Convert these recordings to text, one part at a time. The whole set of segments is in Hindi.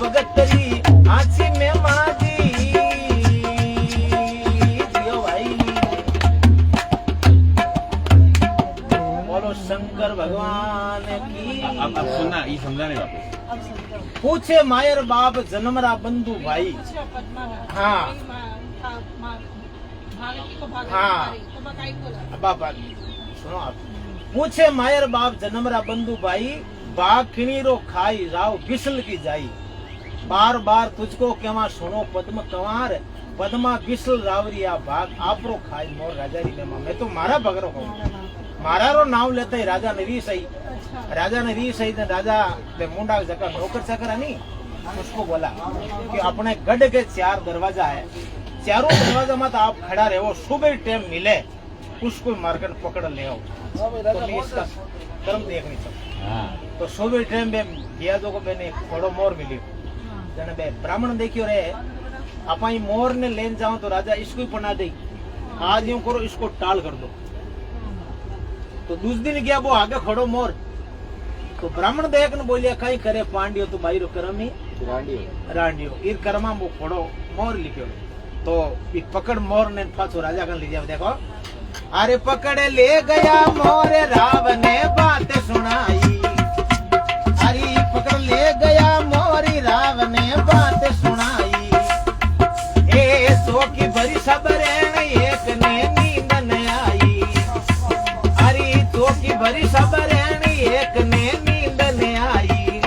भगतरी आंची में माजी दियो भाई। बोलो शंकर भगवान की। अब सुनना ये समझाने बापू पूछे मायर बाप जन्मरा बंधु भाई। हाँ हाँ बाबा सुनो आप। पूछे मायर बाप जन्मरा बंधु भाई, बाग खिणीरो खाई राव बिसल की जाई। बार बार तुझको केवा सुनो पद्म कंवार, पद्मा बिसल रावरिया भाग आपरो खाई मोर राजारी में। मैं तो मारा बगरो हूँ, मारा रो नाम लेते ही राजा ने री सही, राजा ने री सही ने राजा ने मुंडा जगह नौकर चाकर नहीं उसको बोला कि अपने गढ़ के 4 दरवाजा है, चारों दरवाजा मत आप खड़ा रहो, सुबह टाइम मिले उसको मारकर पकड़ ले आओ। तो मैं इसका कर्म देखनी चाहिए। तो सुबह टाइम में दिया जो को मैंने थोड़ो मोर मिली जने बे ब्राह्मण देखियो रे अपनी मोर ने लेन जाओ तो राजा इसको ही पना दे, आज यूं करो इसको टाल कर दो। तो दूसरे दिन गया वो आगे खड़ो मोर, तो ब्राह्मण देख न बोलिया कहीं करे पांडियो तो भाई रो कर्म ही रांडियो ईर कर्मा वो खड़ो मोर लिखो। तो ये पकड़ मोर ने पाछो राजा का ले जाओ। देखो अरे पकड़ ले गया मोर राव ने बात सुनाई, अरे पकड़ ले गया मोरी राव ने बात सुनाई। ए सो की भरी सबरे एक ने नींद न आई, अरे तो की भरी सबरे एक ने नींद न आई।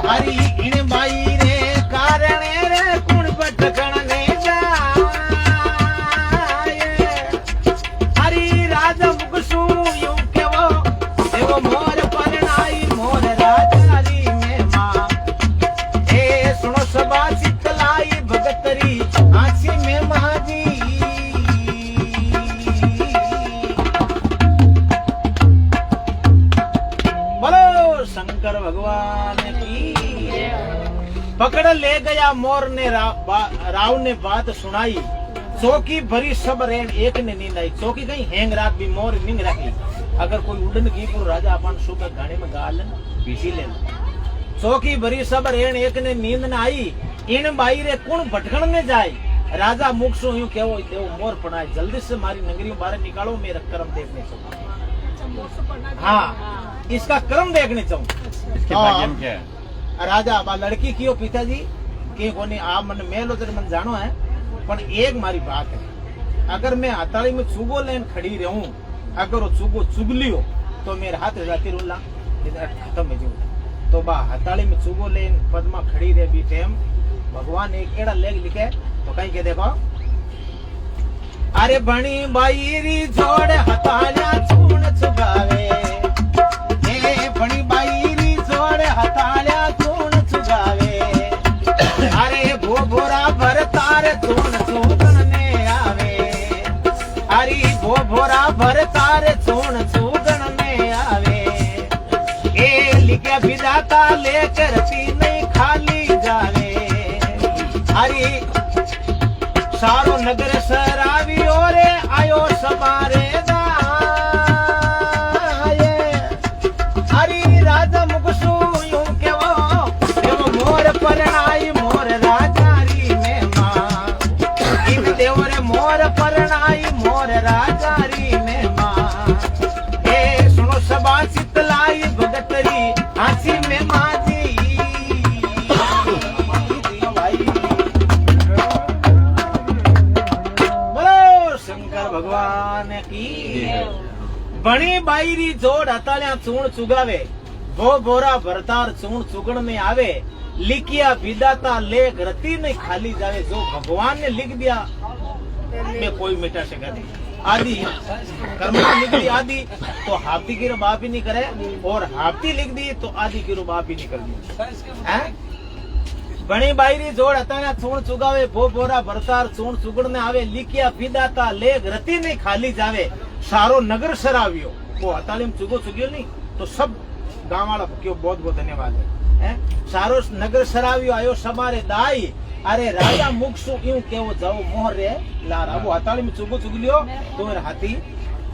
अरे इन बाई रे कारण रे कुण भटकण ने जाए, अरे राजा मुगसू यूं के वो मोर परनाई मोर राजारी में मां। ए सुनो सबा चितलाई भगतरी आंची में महाजी। बोलो शंकर भगवान की। पकड़ ले गया मोर ने राव ने बात सुनाई, चौकी भरी सब रेण एक ने नींद आई। चौकी कहीं हैंग रात भी मोर नींद रखी, अगर कोई उड़न की पुर राजा अपन सुबह गाने में गा लेना पीसी लेना। चौकी भरी सब रेण एक ने नींद न आई, इन बाई रे कुण भटकण ने जाए। राजा मुख सो यूं केवो देव मोर पड़ाए, जल्दी से मारी नगरी बाहर निकालो, मेरा कर्म देखने चाहूँ। हाँ इसका कर्म देखने चाहूँ। इसके भाग्य में क्या है? राजा बा लड़की कियो पिताजी के कोनी आप मन मेलो तेरे मन जानो है, पर एक मारी बात है, अगर मैं हथाली में चुगो लेन खड़ी रहूं, अगर वो चुगो चुग लियो तो मेरे हाथ जाती रुला खत्म हो जाऊं। तो बा हथाली में चुगो लेन पद्मा खड़ी रह भी टेम भगवान एक एड़ा लेख लिखे तो कहीं के देखो। अरे बणी बाईरी जोड़ हथालिया चूण चुगावे, ए बणी बाईरी जोड़ हथालिया चूण चुगावे। अरे भो भोरा भर तार चूण चूगण ने आवे, अरे भो भोरा भर तार चूण चूगण ने आवे। ए लिखे विधाता लेकर पी नहीं खाली जावे, अरे सारो नगर सरावी ओरे आयो सवारे दाए। हरी राजा मुगसू यूं के वो मोर परनाई मोर राजारी में मां। इन देवरे मोर परनाई मोर राजारी में मां। ए सुनो सबा चितलाई भगतरी आंची में माजी। भगवान की। बणी बाईरी जोड़ हतालिया चूण चुगावे, वो बोरा भरतार चूण चुगण में आवे। लिखिया विदाता लेख रति नहीं खाली जावे, जो भगवान ने लिख दिया में कोई मिटा सका नहीं। आदि कर्म लिख दी आदि तो हाथी की बाप ही नहीं करे, और हाथी लिख दी तो आदि की बाप ही नहीं कर दी। बणी बाईरी जोड़ हतालिया चूण चुगावे, भो बोरा भरतार चूण चुगण में आवे। लिखिया विदाता लेख रति नहीं खाली जावे, सारो नगर सरावियो। वो हताली में चुगो चुगियो नहीं तो सब गांव वाला क्यों बहुत बहुत धन्यवाद है। सारो नगर सरावियो आयो समारे दाई। अरे राजा मुखसु यूं केवो जाओ मोहर रे लारा। वो हताली में चुगो चुग लियो तो मेरा हाथी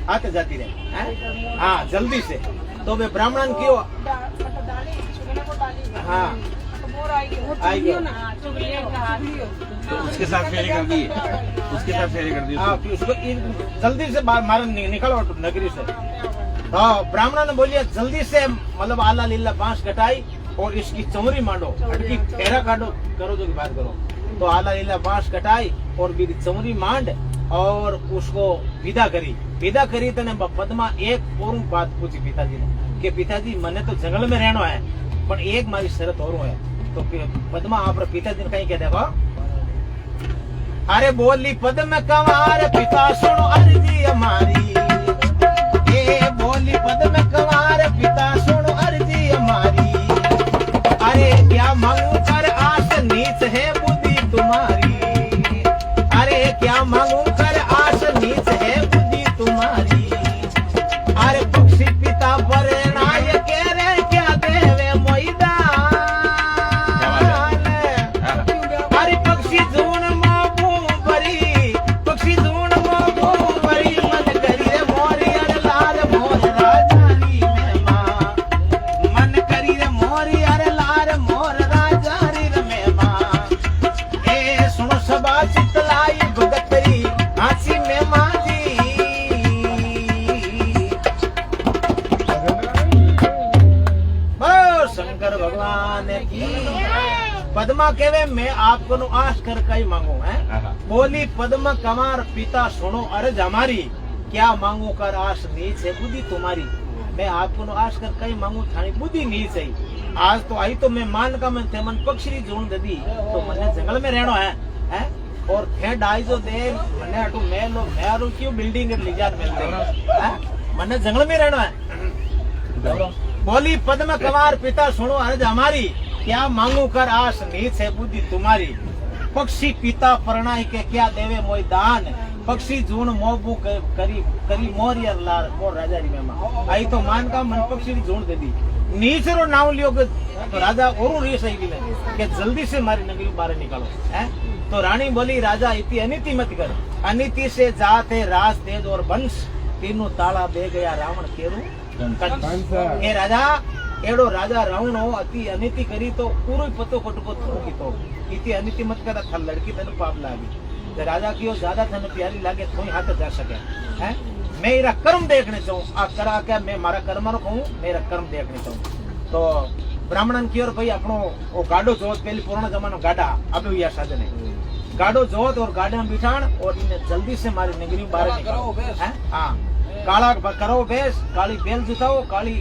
आते जाती रहे। हाँ जल्दी से तो वे ब्राह्मण क्यों हाँ आई गयो तो उसके साथ फेरी कर दी, उसके साथ फेरी कर दी। हाँ, फिर उसको जल्दी से बाहर मारो, निकलो नगरी से। हाँ, ब्राह्मण ने बोलिए जल्दी से मतलब आला लीला बांस कटाई और इसकी चमरी मांडो, अटकी फेरा काटो, करो जो की बात करो। तो आला लीला बांस कटाई और भी चमरी मांड और उसको विदा करी। विदा करी तो पद्मा एक और बात पूछी पिताजी ने कि पिताजी मने तो जंगल में रहना है पर एक मारी शरत और है। तो पद्मा आप पिताजी ने कहीं कह देखो, अरे बोली पद्म कंवार पिता सुनो अर्जी हमारी, ये बोली पद्म कंवार पिता सुनो अर्जी हमारी। अरे क्या मांगू कर आस नीच है बुद्धि तुम्हारी, अरे क्या मांगू कर आस नीच है बुद्धि तुम्हारी। अरे पक्षी पिता पर नाय के रे क्या देवे मोईदान, अरे पक्षी जून माबू बरी, पक्षी जून माबू बरी, मन करी रे मोरी अरे लाल मोर राजारी में माँ, मन करी रे मोरी अरे लाल मोर राजारी में माँ। ए सुनो सबा चितलाई भगतरी हासी में माँ जी। बोलो शंकर भगवान की। पद्मा केवे मैं आपको नु आश कर कई मांगू है। बोली पद्मा कंवार पिता सुनो अर्ज हमारी, क्या मांगू कर आश नीच है बुद्धि तुम्हारी। मैं आपको नु आश कर कई मांगू थानी बुद्धि नीच है। आज तो आई तो मैं मान का मैं मन पक्षी जोन दे दी तो मने जंगल में रहना है और थे डाई जो दे मने अटू मैं लो मैं क्यों बिल्डिंग ले जा मिलते हैं मने जंगल में रहना है। बोली पद्म कंवार पिता सुनो अर्ज हमारी, क्या मांगू कर आस नीच है बुद्धि तुम्हारी। पक्षी पिता परणाई के क्या देवे मोई दान, पक्षी जून मोबू करी करी मोर यार लार मोर राजारी में मां। आई तो मान का मन पक्षी जून दे दी नीच रो नाम लियो के तो राजा और री सही दिले कि जल्दी से मारी नगरी बाहर निकालो है। तो रानी बोली राजा इतनी अनिति मत कर, अनिति से जात है राज तेज और वंश, तीनों ताला दे गया रावण केरू ए राजा एड़ो राजा रावण हो अति अनिति करी तो पूरो पतो कटको थूकी तो इति अनिति मत कर था लड़की तन पाप लागी। तो राजा की ज्यादा तन प्यारी लागे कोई हाथ जा सके हैं। मैं मेरा कर्म देखने चाहूँ आ करा क्या मैं मारा कर्म रो कहूँ मेरा कर्म देखने चाहूँ। तो ब्राह्मणन की ओर भाई अपनो वो गाडो जोत पहले पुराना जमानो गाडा अब या साधन है गाडो जोत और गाड़े में बिठान और इन्हें जल्दी से मारी नगरी बाहर निकालो। हाँ काला करो बेस, काली बेल जुटाओ, काली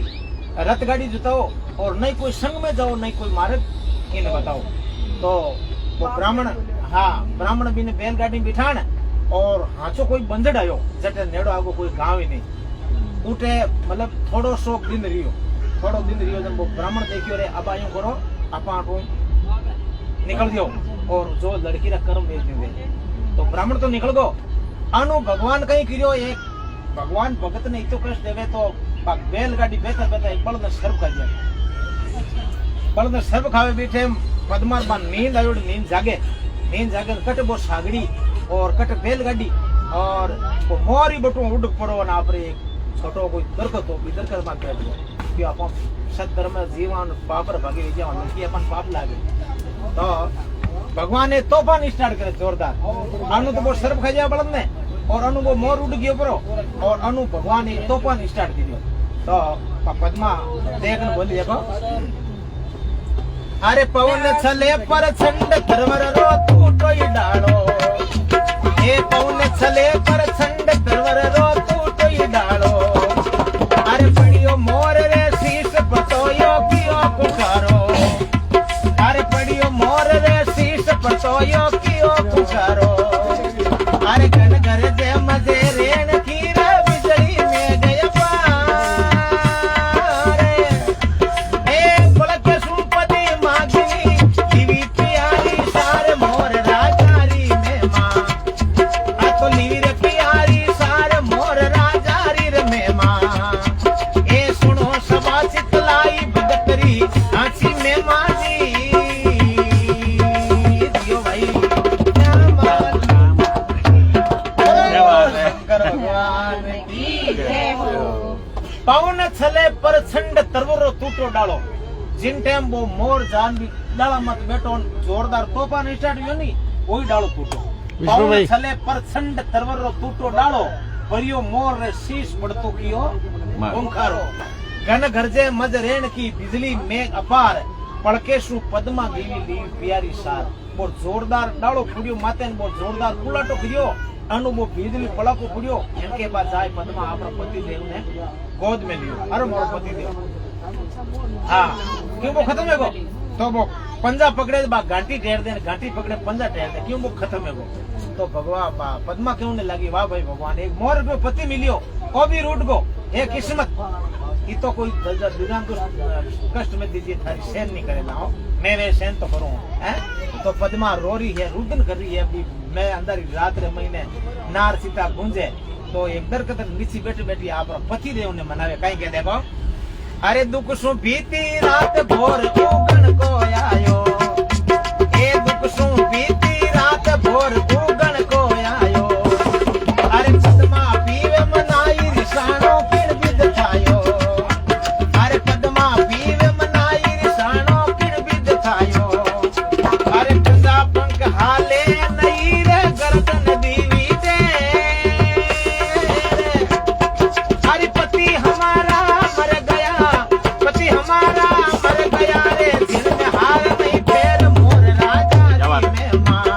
रथ गाड़ी जुटाओ और नहीं कोई संग में जाओ नहीं कोई मार्ग इन्हें बताओ। तो वो ब्राह्मण ब्राह्मण भी ने बैलगाड़ी में बिठान और हाचो कोई बंजड़ आयो जटे नेड़ो आगो कोई गांव ही नहीं उठे मतलब थोड़ो सो दिन रियो जब वो ब्राह्मण देखियो रे अब आयो करो आपा निकल दियो और जो लड़की रा कर्म भेज देंगे। तो ब्राह्मण तो निकल गो अनु भगवान कहीं किरियो एक भगवान भगत ने इतो कष्ट देवे तो बैलगाड़ी बेहतर बेहतर एक बलद सर्व खा दिया। बलद सर्व खावे बैठे पद्मार बा नींद आयो नींद जागे कट वो सागड़ी और कट बैलगाड़ी और वो मोरी बटू उड़ पड़ो ना आपरे एक छोटो कोई दरकत हो दरकत मार बैठ गयो कि अपन सत्धर्म जीवन पापर भागे जावन कि अपन पाप लागे। तो भगवान ने तोफान स्टार्ट करे जोरदार अनु तो वो सर्व खा दिया बलद ने और अनु वो मोर उड़ गयो परो और अनु भगवान ने तोफान स्टार्ट कर दियो। तो पद्मा देखन बोली देखो अरे पवन छले पर छंड तरवर रो टूटो ही डालो ए पवन छले पर छंड तरवर रो टूटो ही डालो अरे पड़ियो मोर रे शीश पतोयो कियो पुकारो अरे पड़ियो मोर रे शीश पतोयो कियो पुकारो अरे घन घर जे मजे रेण की रे बिजली में गया पारे ए पलक सुपति मागनी दीवी प्यारी सार मोर राजारी में मां आ तो नीर प्यारी सार मोर राजारी में मां ए सुनो सभा चितलाई भगतरी आंची में मां जी दियो भाई भगवान की जय हो। पवन छले पर छंड तरवरो टूटो डालो जिन टाइम वो मोर जान भी डाला मत बैठो जोरदार तोफान स्टार्ट हुयो नी वही डालो तूटो विष्णु भाई। छले प्रचंड तरवरो तूटो डालो परियो मोर रे शीश पड़तो कियो ओंकारो घन गरजे मज रेण की बिजली मेघ अपार पड़केशु पद्मा देवी ली प्यारी सार बोल जोरदार डालो पुड़ियो माते बोल जोरदार कुलाटो करियो अनुभव बिजली पड़को पुड़ियो इनके बाद जाए पद्मा आपरा पति देव ने गोद में लियो अरे मोर पति देव हाँ क्यों वो खत्म है वो तो वो पंजा पकड़े बा घाटी टेर दे घाटी पकड़े पंजा टेर दे क्यों वो खत्म है वो तो भगवान पद्मा क्यों ने लगी वाह भाई भगवान एक मोर को पति मिलियो वो भी रूट को ये किस्मत ये तो कोई दुकान को कष्ट में दीजिए थारी सहन नहीं करेगा हो मैं वे सहन तो करूँ हैं तो पद्मा रो रही है रुदन कर रही है अभी मैं अंदर रात रे महीने नार सीता गूंजे तो एक दर कदर नीचे बैठी बैठी आप पति देव ने मनावे कहीं कह देखो अरे दुख सु बीती रात भोर उगण को आयो ए दुख सु बीती रात भोर उगण को आयो अरे पद्मा पीवे मनाई रिसाणो किण विद थायो अरे पद्मा पीवे मनाई रिसाणो किण विद थायो अरे पंजा पंख हाले नई रे गर्दन दीवी दे अरे पति हमारा मर गया पति हमारा मर गया रे जिन में हार नहीं फेर मोर राजा री में माँ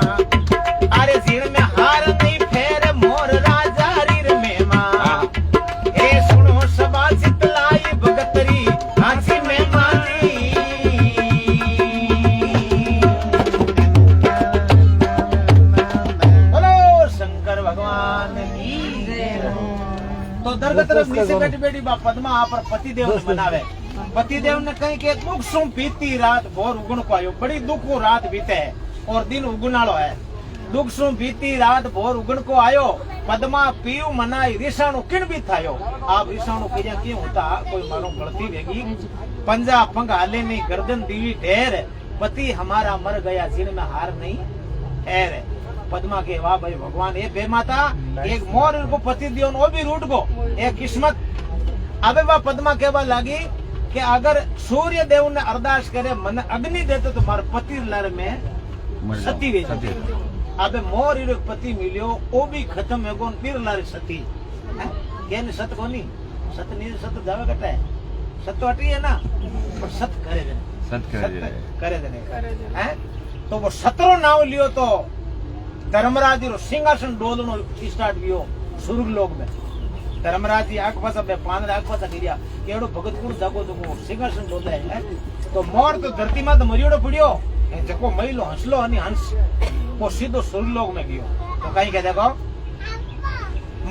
अरे जिन में हार नहीं फेर मोर राजा री में माँ ए सुनो सबा चितलाई भगतरी हाथी में मानी बोलो शंकर भगवान की जय। तो दरगत तरफ नीचे बैठी बैठी बा पद्मा आप पति देव ने मनावे पति देव ने कहीं के दुख सु बीती रात भोर उगण को आयो बड़ी दुख को रात बीते है और दिन उगनालो है दुख सु बीती रात भोर उगण को आयो पद्मा पीयू मनाई रिसाणु किण भी थायो आप रिसाणु कहिया क्यों होता कोई मारो गलती वेगी पंजा पंग हाले नहीं गर्दन दीवी ढेर पति हमारा मर गया जिन में हार नहीं ठहर पद्मा के वाह भाई भगवान ये बे माता एक मोर को पति दियो वो भी रूट को एक किस्मत अबे वह पद्मा कहवा लगी कि अगर सूर्य देव ने अरदास करे मन अग्नि देते तो मार पति लर में सती वे अबे मोर रो पति मिलियो वो भी खत्म है कौन पीर लर सती केन सत कोनी सत नहीं सत जावे कटा है सत तो हटी है ना पर सत करे देने करे देने हैं तो वो 17 नाव लियो तो धर्मराज रो सिंहासन डोलनो स्टार्ट कियो सुर्ग लोक में धर्मराज जी आंख पासा बे पान आंख पासा गिरिया केड़ो भगत कुण जागो तो सिंहासन डोले है तो मोर तो धरती में तो मरियोड़ो पड़ियो जको महिलो हंसलो अनि हंस वो सीधो सुर्ग लोक में गयो तो कहीं कह देखो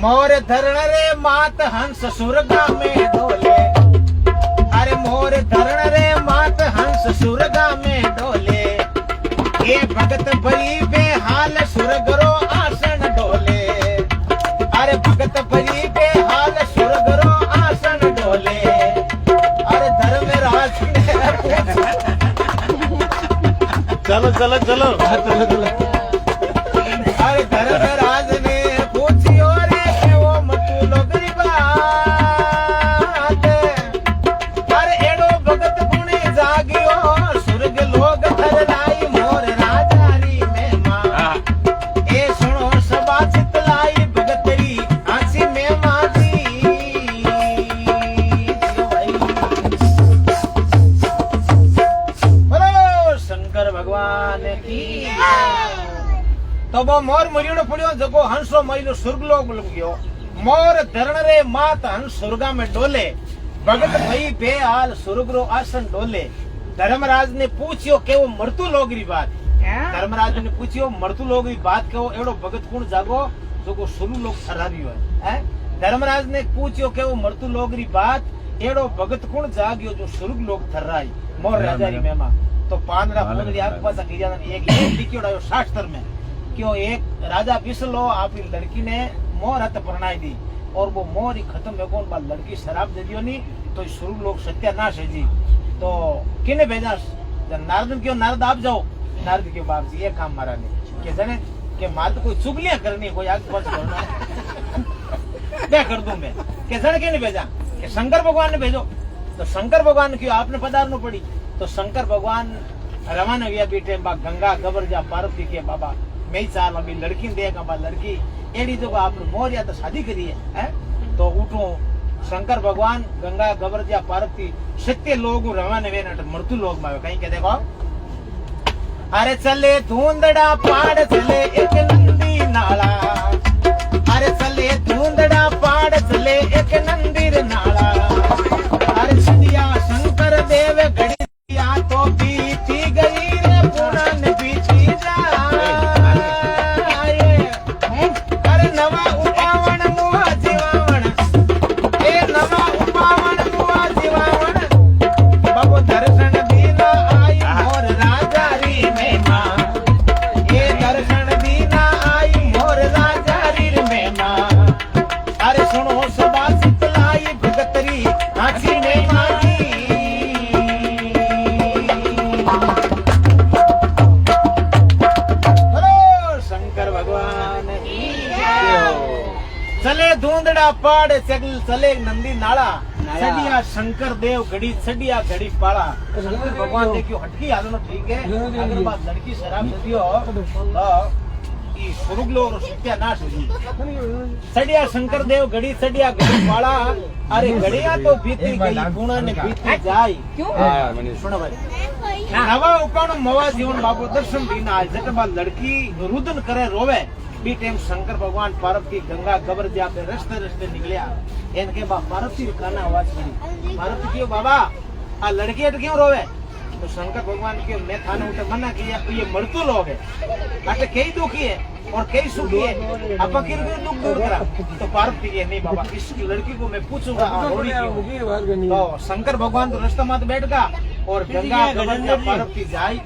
मोर धरण रे मात हंस सुरगा में डोले अरे मोर धरण रे मात हंस सुरगा में डोले ये भगत भरी बेहाल सुरगरो आसन डोले अरे भगत भरी बेहाल सुरगरो आसन डोले अरे धर्मराज ने चलो चलो चलो चलो चलो अरे धर्मराज ने पूछियो रे केवो मतु लोगरी बात अरे एडो भगत पुणे जागियो सुरग लोग थरलाई मोर राजा री में मां ए सुनो सबा चितलाई भगतरी आंसी में माजी बोलो शंकर भगवान की तो वो मोर मरियोड़ो पड़ियो जको हंसो महिलो स्वर्गलोक गयो मोर धरण रे मात हंस स्वर्गा में डोले भगत भई बेहाल स्वर्गरो आसन डोले धर्मराज ने पूछियो के वो मरतु लोगरी बात धर्मराज ने पूछियो मरतु लोगरी बात के वो एड़ो भगत कुण जागो जको स्वर्ग लोक ठहरावियो है धर्मराज ने पूछियो के वो मरतु लोगरी बात एड़ो भगत कुण जागियो जो स्वर्ग लोक ठहराई मोर राजा री मेमा तो पानरा पोनरी आंख पासा गिरिया एक लिखियोड़ायो शास्त्र में क्यों एक राजा बिसलो आपकी लड़की ने मोर हथ परणाई दी और वो मोर ही खत्म है कौन बात लड़की शराब दे दियो नहीं तो शुरू लोग सत्यानाश है जी तो किने भेजा नारद क्यों नारद आप जाओ नारद के बाप जी ये काम मारा नहीं के जाने के मार तो कोई चुगलियां करनी कोई आग पास करना क्या कर दूं मैं के जाने के नहीं भेजा के शंकर भगवान ने भेजो तो शंकर भगवान क्यों आपने पधारनो पड़ी तो शंकर भगवान रवाना हुआ बेटे बा गंगा गबरजा पार्वती के बाबा मैं ही साल अभी लड़की देगा बा लड़की एडी जो आप मोर या तो शादी करी है तो उठो शंकर भगवान गंगा गबरजा पार्वती सत्य लोग रवाना हुए ना मृत्यु लोग में कहीं के देखो अरे चले धुंधड़ा पाड़ चले एक नंदी नाला अरे चले धुंधड़ा पाड़ चले एक नंदीर नाला अरे सदिया शंकर देव घड़ी दिया तो बीती गई रे पुरान बीती जाए अरे नवा उपावन मुआ जीवावण ए नवा उपावन मुआ जीवावण बाबू दर्शन दीना आई मोर राजा री में मां ए दर्शन दीना आई मोर राजा री में मां अरे सुनो सदा शीतलाई भगतरी आँखी में मांगी बोलो शंकर भगवान की जय हो। चले धुंधड़ा पाड़ चले नंदी नाला सडिया शंकर देव घड़ी सडिया घड़ी पाला शंकर भगवान देखियो हटकी हालनो ठीक है अगर बात लड़की शराब दियो तो ई सुरुगलो और सत्यानाश हो जी सडिया शंकर देव घड़ी सडिया घड़ी पाला अरे घड़िया तो बीती गई गुणा ने बीती जाय क्यों सुनो भाई नवा उपाण मवा जीवन बाबू दर्शन दीना आज जट बात लड़की रुदन करे रोवे बी टाइम शंकर भगवान पार्वती गंगा गबरजा पे रस्ते रस्ते निकलिया इनके बा पार्वती काना आवाज पड़ी पार्वती क्यों बाबा आ लड़की अट क्यों रोवे तो शंकर भगवान क्यों मैं थाने उठे मना किया ये मृत्यु लोग है अटे कई दुखी है और कई सुखी है अब किर दुख दूर करा तो पार्वती के नहीं बाबा इस लड़की को मैं पूछूंगा रोड़ी क्यों तो शंकर भगवान तो रास्ता मत बैठ गया और गंगा गबरजा पार्वती जाई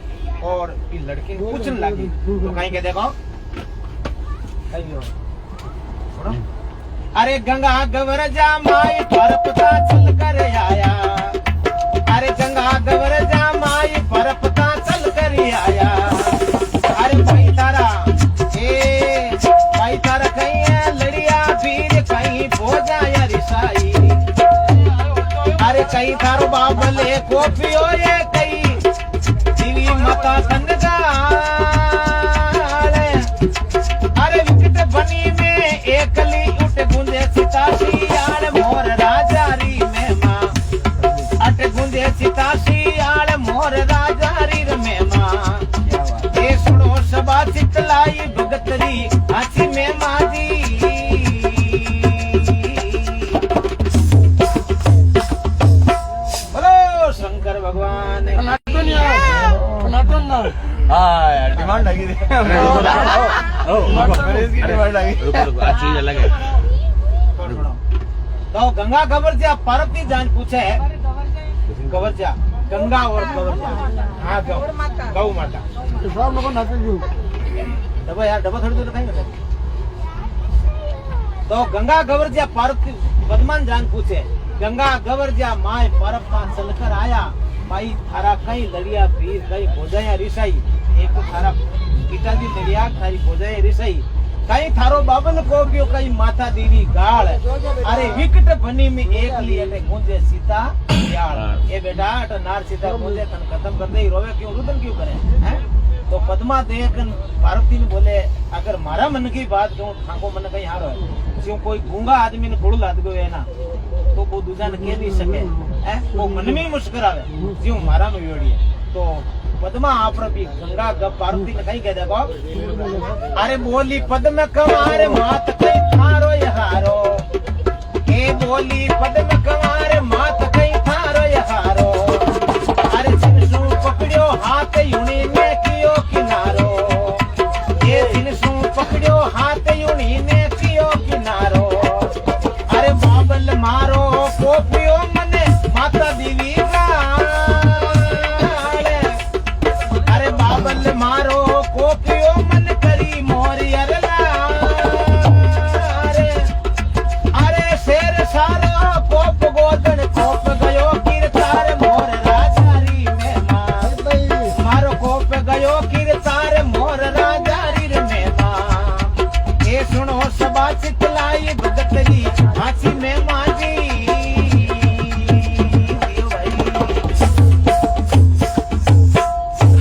और ये लड़की ने पूछने लगी तो कहीं के देखो अरे गंगा गबरजा माई परपता चल कर आया अरे गंगा गबरजा माई परपता चल कर आया अरे भाई तारा कहीं है लड़िया फिर कहीं हो जाया रिसाई अरे कहीं थारो बाबले को पियो ये कहीं दीवी माता कन्या अरे विकट बनी में एकली उठ गुंजे सितासी आड़ मोर राजा री में मां अट गुंजे सितासी आड़ मोर राजा री में मां ये सुनो सबा चितलाई भगतरी आसी में माजी बोलो शंकर भगवान डिमांड लगी डिमांड लगी चीज अलग है तो गंगा गबरजा पार्वती जान पूछे गबरजा गंगा और गबरजा हाँ गौ माता डबा यार डबा थोड़ी दूर खाएंगे तो गंगा गबरजा पार्वती पद्मान जान पूछे गंगा गबरजा माय परपता चलकर आया भाई थारा कई लड़िया फिर कई भोजाया रिसाई एक तो थारा पिताजी लड़िया थारी भोजाया रिसाई कई थारो बाबन को क्यों कई माता देवी गाल अरे विकट बनी में एक लिए गूंजे सीता यार ये बेटा अट नार सीता गूंजे तन खत्म कर दे रोवे क्यों रुदन क्यों करे हैं तो पद्मा देख पार्वती ने बोले अगर मारा मन की बात कहूं थाको मन कहीं हारो है क्यों कोई गूंगा आदमी ने गोड़ लाद गयो है ना तो वो दूजा ने कह नहीं सके है वो मन में मुश्किल आवे क्यों मारा में योड़ी है तो पद्मा आप भी गंगा गब पार्वती ने कहीं कह देखो अरे बोली पद्म कमारे मात कहीं थारो यहारो ए बोली पद्म कमारे मात कहीं थारो यहारो अरे जिनसु पकड़ियो हाथ यूनी ने कियो किनारो ये जिनसु पकड़ियो हाथ यूनी ने कियो किनारो अरे बाबल मारो पोपियो मने माता देवी मारो कोपियो मन करी मोरी अरे शेर सारो कोप गोदन कोप गयो किरतार मोर राजारी में मारो कोप गयो किरतार मोर राजारी में ये सुनो सबा चितलाई भगतरी हाथी में माजी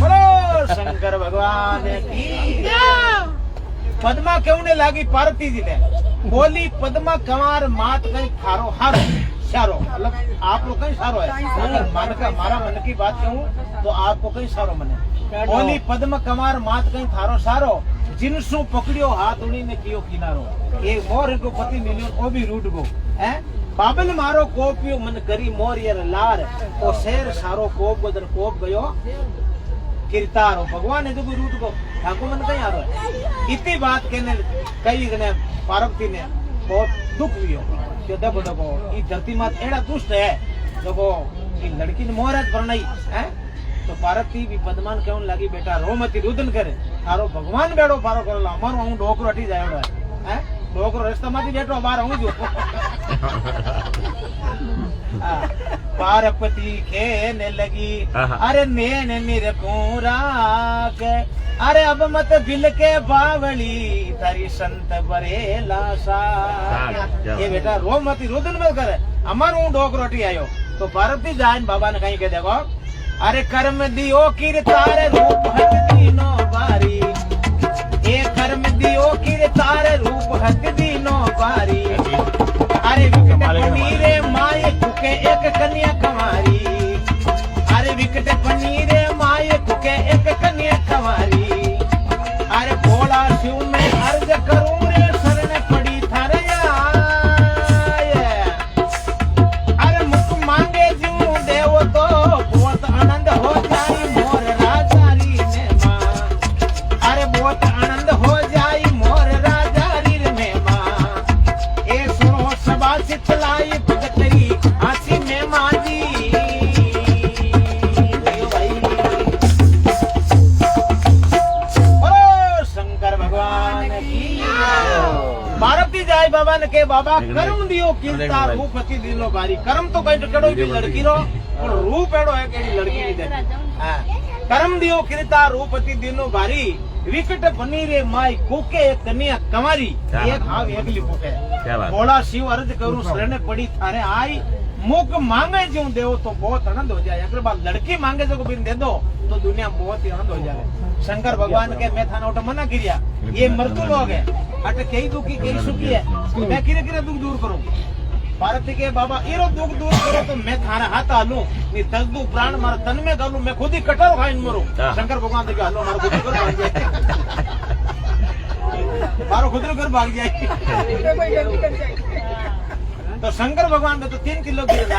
बोलो भगवान की। पद्मा क्यों ने लागी पार्वती जी ने बोली पद्मा कंवर मात कहीं थारो हारो सारो, मतलब आप लोग कहीं सारो है, अगर मन का मारा मन की बात कहूँ तो आपको कहीं सारो मने। बोली पद्म कंवर मात कहीं थारो सारो, जिनसु पकड़ियो हाथ उन्हीं ने कियो किनारो। ये मोर को पति मिलियो ओ भी रूट गो है, बाबल मारो कोपियो मन करी मोर यर लार, ओ शेर सारो कोप बदर कोप गयो किरतारो। भगवान ने जो भी रूट को ठाकुर मन कहीं आ रहा है। इतनी बात कहने कई ने पार्वती ने बहुत दुख हुई कि देखो देखो ये धरती मात एड़ा दुष्ट है, देखो ये लड़की ने मोहरत भरनाई है। तो पार्वती भी पद्मान कहने लगी बेटा रो मती रुदन करे, थारो भगवान बेड़ो पारो करो, अमर हूं डोकरो हटी जायो है, डोकरो रस्ता माथी बैठो बाहर हूं जो। पार्वती खेने लगी अरे नैन निरपूरा के, अरे अब मत बिल के बावली तारी संत बरेला सा। ये बेटा रो मती रुदन मत करे, अमर हूं डोकरो हटी आयो। तो पार्वती जान बाबा ने कहीं के देखो अरे कर्म दियो किर तारे रूप हट दीनो बारी, ये कर्म दियो किर तारे रूप हट दीनो बारी। अरे विकट पनीरे माये कुके एक कन्या कमारी, अरे विकट पनीरे माये कुके एक कन्या कमारी। अरे भोला शिव में अर्ज करूं रे शरण पड़ी थारे आए, अरे मुख मांगे जीव देव तो बहुत आनंद हो जाई मोर राजारी ने मां, अरे बहुत आनंद हो जाई मोर राजारी में मां। ए सुनो सभा चितलाई भगतरी हाथी में मां जी शंकर भगवान की। पार्वती जाय बाबा ने के बाबा कर्म दियो कीर्ता रूप अति दिनो बारी। कर्म तो कई टकड़ो की लड़की रो और रूप एड़ो है केड़ी लड़की नहीं देखी। हां कर्म दियो कीर्ता रूप अति दिनो बारी, विकट पनीरे माई कोके कन्या कंवारी। एक हां एकली कोके भोला शिव अर्ज करूं शरण पड़ी थारे आई, मुख मांगे जो देव तो बहुत आनंद हो जाए। अगर बात लड़की मांगे जो बिन दे दो तो दुनिया बहुत ही आनंद हो जाए। शंकर भगवान के मैं थाना उठा मना किया, ये मृत्यु लोग है अट कई दुखी कई सुखी है, मैं किरे किरे दुख दूर करूं। पार्वती के बाबा इरो दुख दूर करो तो मैं थाना हाथ आलू नी दस दू प्राण मार तन में गालू, मैं खुद ही कटर खाइन मरू। शंकर भगवान देखो हालो मारो खुद घर भाग जाए, मारो खुद घर भाग जाए। तो शंकर भगवान में तो 3 किलो की था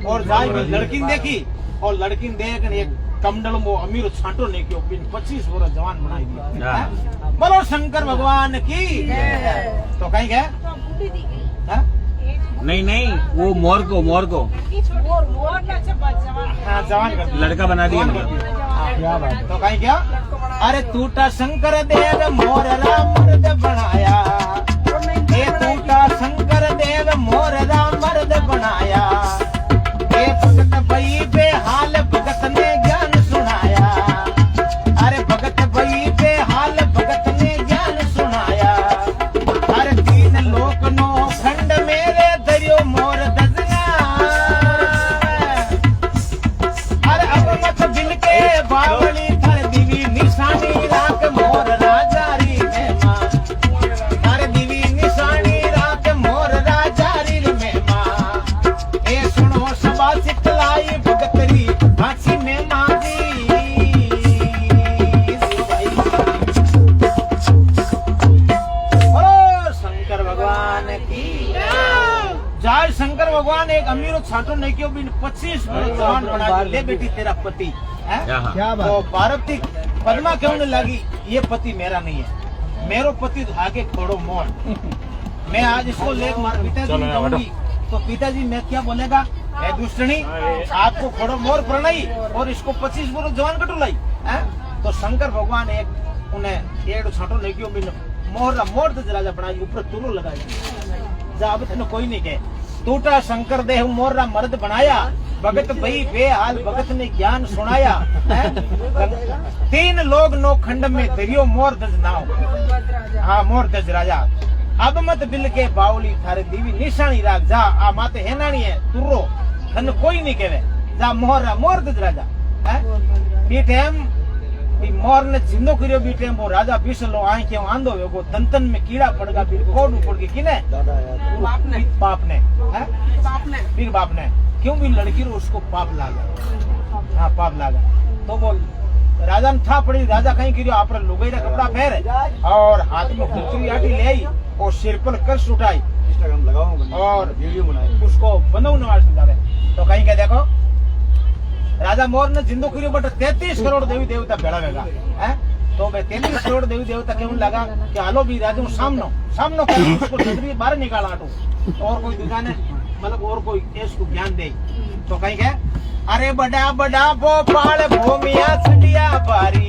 और जाय में लड़की देखी और लड़की देख एक कमंडल वो अमीर छांटो नहीं क्यों 25 वर्ष जवान बनाई दिया। बोलो शंकर भगवान की। तो कहीं गए नहीं नहीं वो मोर को हाँ, जवान कर लड़का बना दिया। क्या बात। तो कहीं क्या अरे टूटा शंकर देव मोर राम मर्द बनाया, ये टूटा शंकर देव मोर राम मर्द बनाया। ये भगत भई बेहाल भगत ने ज्ञान सुनाया, अरे भगत भई बेहाल भगत ने ज्ञान सुनाया। अरे 3 लोक नो खंड मेरे दरियो मोर दजना, अरे अब मत दिल के बावली थर दिवी निशानी राख मोर राजारी में मां, अरे दिवी निशानी राख मोर राजारी में मां। ए सुनो सभा चितलाई भगतरी हाथी में मां जी। बोलो शंकर भगवान की जय। शंकर भगवान एक अमीर छाटो नहीं क्यों बिन 25 वर्ष जवान बना ले बेटी तेरा पति है। क्या बात। तो पार्वती पद्मा क्यों नहीं लगी ये पति मेरा नहीं है, मेरो पति आगे खोड़ो मोर। मैं आज इसको ले मार पिताजी कहूंगी तो पिताजी मैं क्या बोलेगा, मैं दुष्टनी आपको खोड़ो मोर प्रणई और इसको 25 वर्ष जवान कटू लाई है। तो शंकर भगवान एक उन्हें एड़ो छाटो नहीं क्यों बिन मोहरा मोर तो राजा बनाई ऊपर तुरु लगाई जा। अब तेन कोई नहीं कहे टूटा शंकर देह मोरा मर्द बनाया, भगत भई बेहाल भगत ने ज्ञान सुनाया। 3 लोग नो खंड में दरियो मोर दज नाव, हाँ मोर दज राजा। अब मत बिल के बावली थारे दीवी निशानी राख जा, आ माते हेनानी है तुर्रो थन कोई नहीं कहवे जा मोहरा मोर दज राजा है। बी टाइम ई मोर ने जिंदो करियो बी टेम वो राजा बिसलो आए के आंदो वेगो तन तन में कीड़ा पड़गा बिल कोड ऊपर के किने बाप ने हैं बिग बाप ने क्यों भी लड़की रो उसको पाप लागा हां पाप लागा तो बोल राजा ने था पड़ी राजा कहीं करियो आपरे लुगाई रा कपड़ा पहरे और हाथ में दूसरी आटी ले आई और सिर पर कस उठाई इंस्टाग्राम लगाऊंगा और वीडियो बनाए उसको बनवने वाले जावे तो कहीं के देखो राजा मोर ने जिंदो करियो बट 33 करोड़ देवी देवता भेड़ा वेगा हैं तो मैं 33 करोड़ देवी देवता केवन लगा कि हालो भी राजा सामनो कर उसको छतरी बाहर निकाल आटो और कोई दुकान है मतलब और कोई इसको ज्ञान दे तो कहीं के अरे बड़ा बड़ा भोपाल भूमिया सुडिया बारी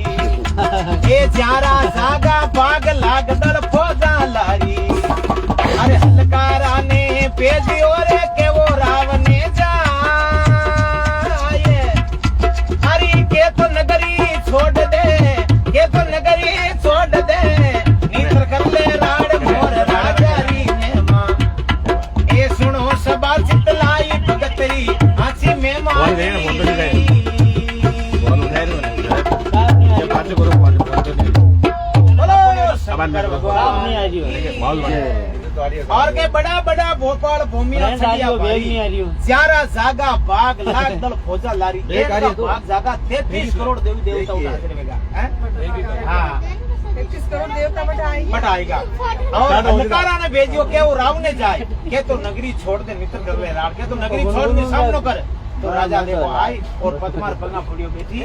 ये जारा जागा बाग लाग दल फोजा लारी अरे हलकारा ने भेजियो रे के वो रावने के तो नगरी छोड़ दे के तो नगरी छोड़ दे नींद कर ले राड मोर राजा री ने मां ए सुनो सबा चितलाई भगतरी आंची में मां और के बड़ा बड़ा भोपाल भूमिया ज्यादा जागा बाग लाख दल फौजा लारी एक बाग जागा 33 करोड़ देवी देवता उठा देगा हाँ 33 करोड़ देवता बटाएगा और अंधकारा ने भेजियो के वो राव ने जाए के तो नगरी छोड़ दे मित्र कर ले राड के तो नगरी छोड़ दे सामनो कर तो राजा देखो आई और पद्मार पगा पड़ियो बेटी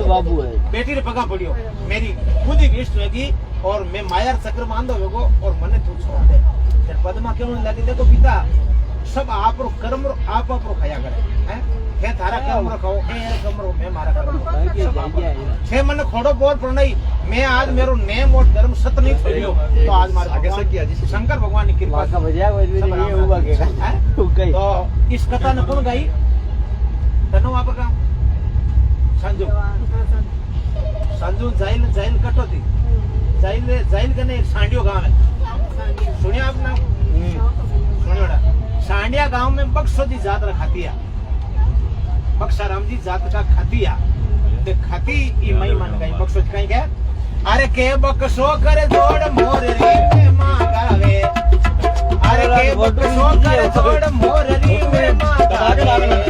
बाबू है बेटी रे पगा पड़ियो मेरी खुद ही विष्ट लगी और मैं मायर चक्र मान दो वेगो और मने तू छोड़ दे फिर पद्मा क्यों लगी देखो पिता सब आप रो कर्म रो आप रो खाया करे हैं के थारा कर्म रो खाओ ए कर्म रो मैं मारा कर्म छे मन खोड़ो बोल प्रणय मैं आज मेरो नेम और धर्म सत्य नहीं छोड़ियो तो आज मारे आगे से किया जी शंकर भगवान की कृपा का बजा ये हुआ के तो इस कथा ने कौन गाई तनो आपका संजू संजू जाइल कटो थी जाइल कने एक सांडियो गांव है सुनिया आपने सुनियोड़ा सांडिया गांव में बक्सो जी जात रखाती है बक्साराम जी जात का खातिया ते खाती ई मई मन गई बक्सो कहीं के अरे के बक्सो करे जोड़ मोर री में मांगावे अरे के बक्सो करे जोड़ मोर री में मांगावे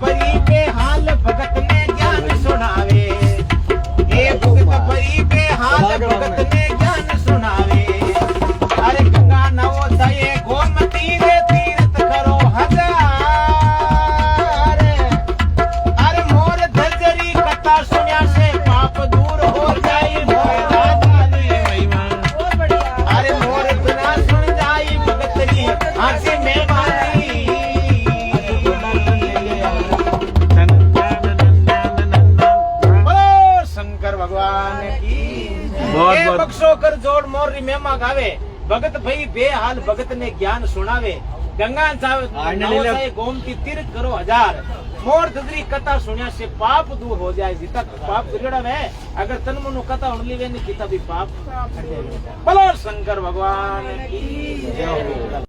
परी पे हाल भगत ने ज्ञान सुनावे ए भगत परी पे हाल भगत ने ज्ञान सुनावे अरे गंगा नवोदय गोमती रे तीर्थ करो हजार अरे मोर धरजरी कथा सुनिया से पाप दूर हो जाई मोर राजा रे महिमा अरे मोर बिना सुन जाई भगतरी आंसी में मारी भगवान की बहुत बख्शो कर जोड़ मोर री मेमा गावे भगत भई बेहाल भगत ने ज्ञान सुनावे गंगा नवोदय गोमती तीर्थ करो हजार मोर धदरी कथा सुनिया से पाप दूर हो जाए जितना पाप दुर्गड़ा है अगर तन मनो कथा उड़ली वे नहीं किता भी पाप बोलो शंकर भगवान की